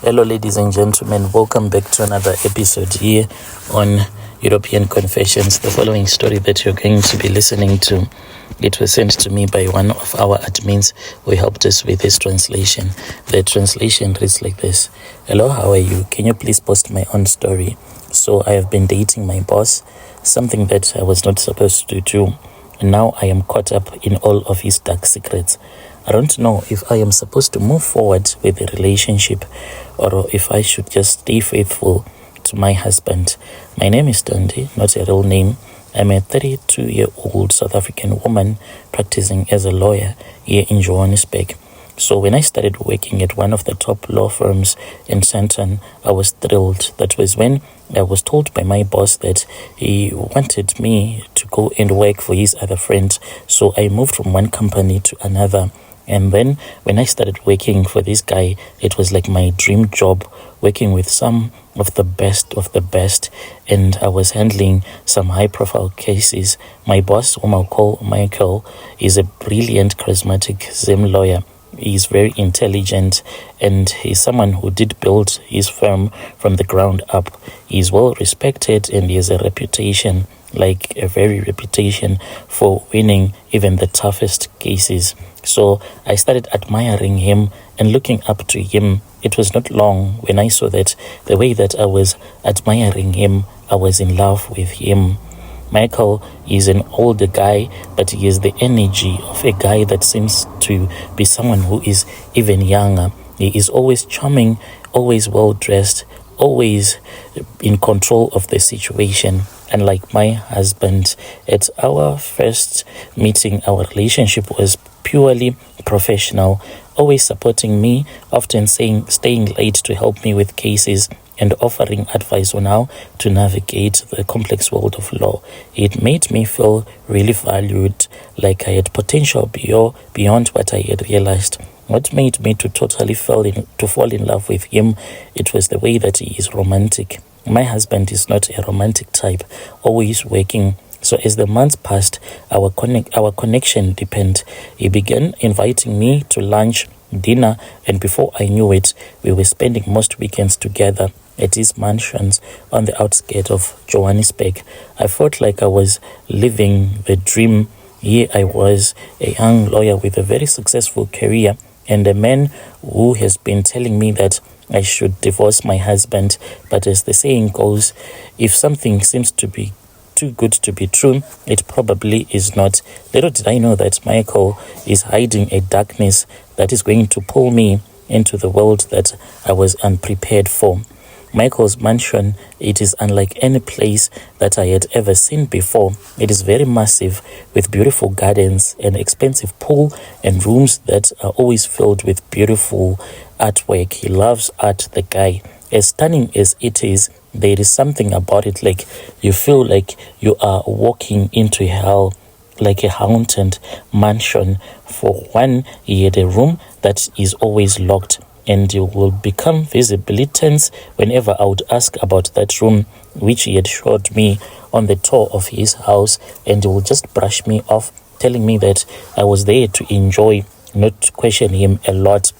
Hello, ladies and gentlemen. Welcome back to another episode here on European Confessions. The following story that you're going to be listening to, it was sent to me by one of our admins who helped us with this translation. The translation reads like this. Hello, how are you? Can you please post my own story? So I have been dating my boss, something that I was not supposed to do. And now I am caught up in all of his dark secrets. I don't know if I am supposed to move forward with the relationship or if I should just stay faithful to my husband. My name is Dondi, not a real name. I'm a 32-year-old South African woman practicing as a lawyer here in Johannesburg. So when I started working at one of the top law firms in Sandton, I was thrilled. That was when I was told by my boss that he wanted me to go and work for his other friend. So I moved from one company to another. And then when I started working for this guy, it was like my dream job, working with some of the best. And I was handling some high-profile cases. My boss, whom I'll call Michael, is a brilliant, charismatic Zim lawyer. He's very intelligent and he's someone who did build his firm from the ground up. He's well respected and he has a reputation, like a very reputation for winning even the toughest cases. So I started admiring him and looking up to him. It was not long when I saw that the way that I was admiring him, I was in love with him. Michael is an older guy, but he has the energy of a guy that seems to be someone who is even younger. He is always charming, always well-dressed, always in control of the situation. And like my husband, at our first meeting, our relationship was purely professional, always supporting me, often staying late to help me with cases and offering advice on how to navigate the complex world of law. It made me feel really valued, like I had potential beyond what I had realized. What made me to totally fall in love with him, it was the way that he is romantic. My husband is not a romantic type, always working. So as the months passed, our connection deepened. He began inviting me to lunch, dinner, and before I knew it, we were spending most weekends together at his mansions on the outskirts of Johannesburg. I felt like I was living the dream. Here I was, a young lawyer with a very successful career, and a man who has been telling me that I should divorce my husband. But as the saying goes, if something seems to be too good to be true, it probably is not. Little did I know that Michael is hiding a darkness that is going to pull me into the world that I was unprepared for. Michael's mansion, it is unlike any place that I had ever seen before. It is very massive with beautiful gardens, an expensive pool, and rooms that are always filled with beautiful artwork. He loves art, the guy. As stunning as it is, there is something about it, like you feel like you are walking into hell, like a haunted mansion. For one, he had a room that is always locked, and you will become visibly tense whenever I would ask about that room, which he had showed me on the tour of his house, and he will just brush me off, telling me that I was there to enjoy, not to question him a lot.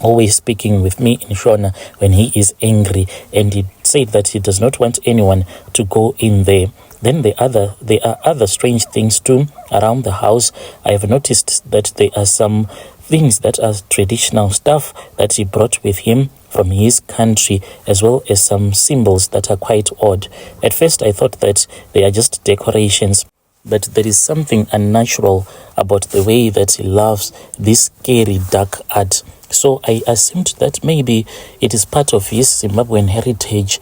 Always speaking with me in Shona when he is angry, and he said that he does not want anyone to go in there. Then there are other strange things too around the house. I have noticed that there are some things that are traditional stuff that he brought with him from his country, as well as some symbols that are quite odd. At first I thought that they are just decorations, but there is something unnatural about the way that he loves this scary dark art. So I assumed that maybe it is part of his Zimbabwean heritage.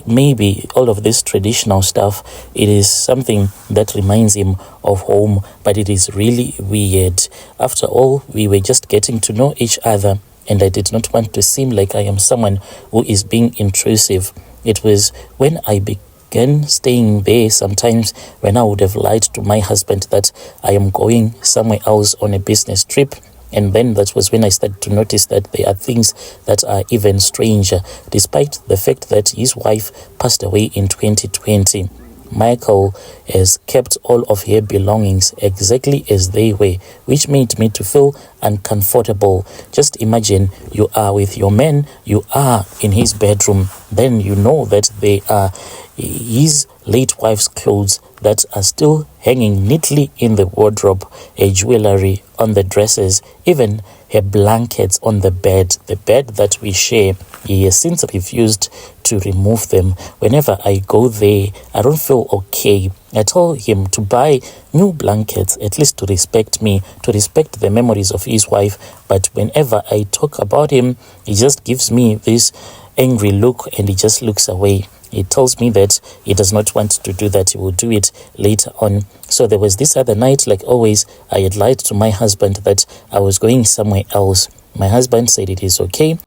Maybe all of this traditional stuff, it is something that reminds him of home, but it is really weird. After all, we were just getting to know each other, and I did not want to seem like I am someone who is being intrusive. It was when I began staying there sometimes when I would have lied to my husband that I am going somewhere else on a business trip. And then that was when I started to notice that there are things that are even stranger, despite the fact that his wife passed away in 2020. Michael has kept all of her belongings exactly as they were, which made me to feel uncomfortable. Just imagine you are with your man, you are in his bedroom, then you know that they are his late wife's clothes that are still hanging neatly in the wardrobe, her jewelry on the dresses, even her blankets on the bed that we share. He has since refused to remove them. Whenever I go there, I don't feel okay. I told him to buy new blankets, at least to respect me, to respect the memories of his wife. But whenever I talk about him, he just gives me this angry look and he just looks away. He tells me that he does not want to do that. He will do it later on. So there was this other night, like always, I had lied to my husband that I was going somewhere else. My husband said it is okay.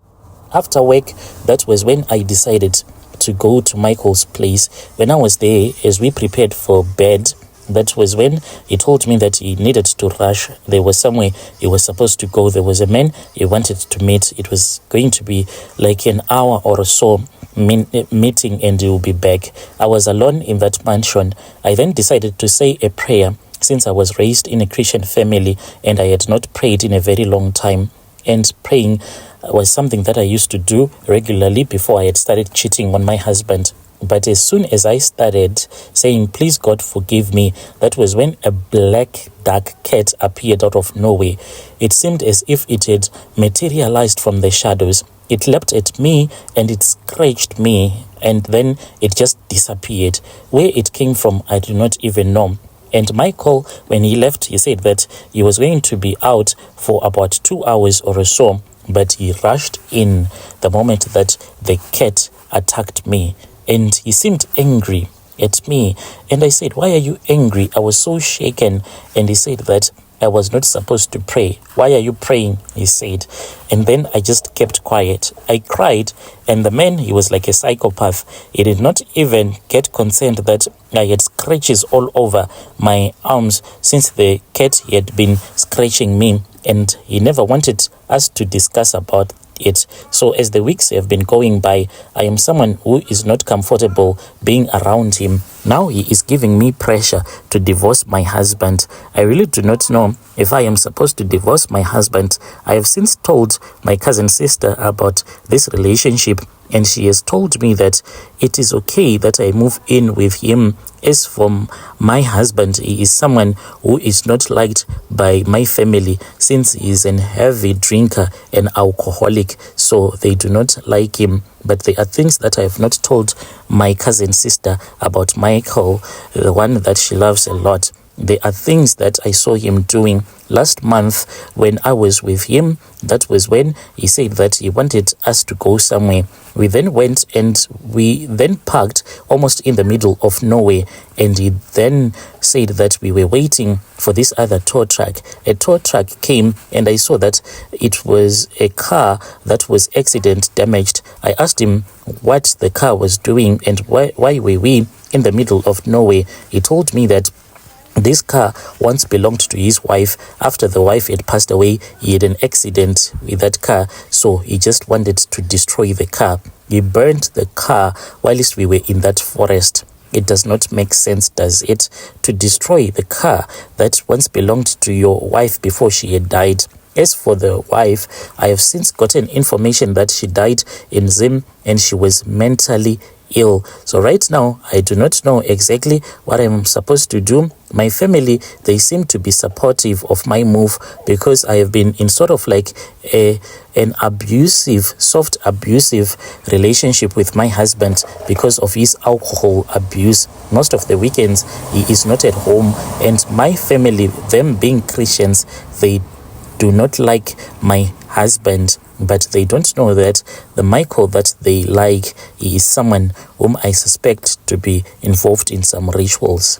After work, that was when I decided to go to Michael's place. When I was there, as we prepared for bed, that was when he told me that he needed to rush. There was somewhere he was supposed to go. There was a man he wanted to meet. It was going to be like an hour or so meeting and he will be back. I was alone in that mansion. I then decided to say a prayer since I was raised in a Christian family and I had not prayed in a very long time. And praying was something that I used to do regularly before I had started cheating on my husband. But as soon as I started saying, please God forgive me, that was when a black dark cat appeared out of nowhere. It seemed as if it had materialized from the shadows. It leapt at me and it scratched me and then it just disappeared. Where it came from, I do not even know. And Michael, when he left, he said that he was going to be out for about 2 hours or so, but he rushed in the moment that the cat attacked me. And he seemed angry at me. And I said, why are you angry? I was so shaken. And he said that I was not supposed to pray. Why are you praying? He said. And then I just kept quiet. I cried. And the man, he was like a psychopath. He did not even get concerned that I had scratches all over my arms since the cat had been scratching me. And he never wanted us to discuss about it. So as the weeks have been going by, I am someone who is not comfortable being around him. Now he is giving me pressure to divorce my husband. I really do not know if I am supposed to divorce my husband. I have since told my cousin sister about this relationship and she has told me that it is okay that I move in with him. As for my husband, he is someone who is not liked by my family since he is an heavy drinker and alcoholic, so they do not like him. But there are things that I have not told my cousin sister about Michael, the one that she loves a lot. There are things that I saw him doing last month when I was with him. That was when he said that he wanted us to go somewhere. We then went and we then parked almost in the middle of nowhere. And he then said that we were waiting for this other tow truck. A tow truck came and I saw that it was a car that was accident damaged. I asked him what the car was doing and why were we in the middle of nowhere. He told me that this car once belonged to his wife. After the wife had passed away, he had an accident with that car, so he just wanted to destroy the car. He burned the car whilst we were in that forest. It does not make sense, does it, to destroy the car that once belonged to your wife before she had died? As for the wife, I have since gotten information that she died in Zim and she was mentally ill. So right now, I do not know exactly what I'm supposed to do. My family, they seem to be supportive of my move because I have been in sort of like an soft abusive relationship with my husband because of his alcohol abuse. Most of the weekends, he is not at home. And my family, them being Christians, they do not like my husband, but they don't know that the Michael that they like, he is someone whom I suspect to be involved in some rituals.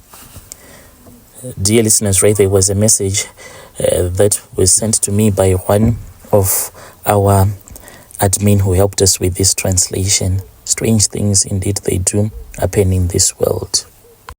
Dear listeners, right, there was a message that was sent to me by one of our admin who helped us with this translation. Strange things indeed they do happen in this world.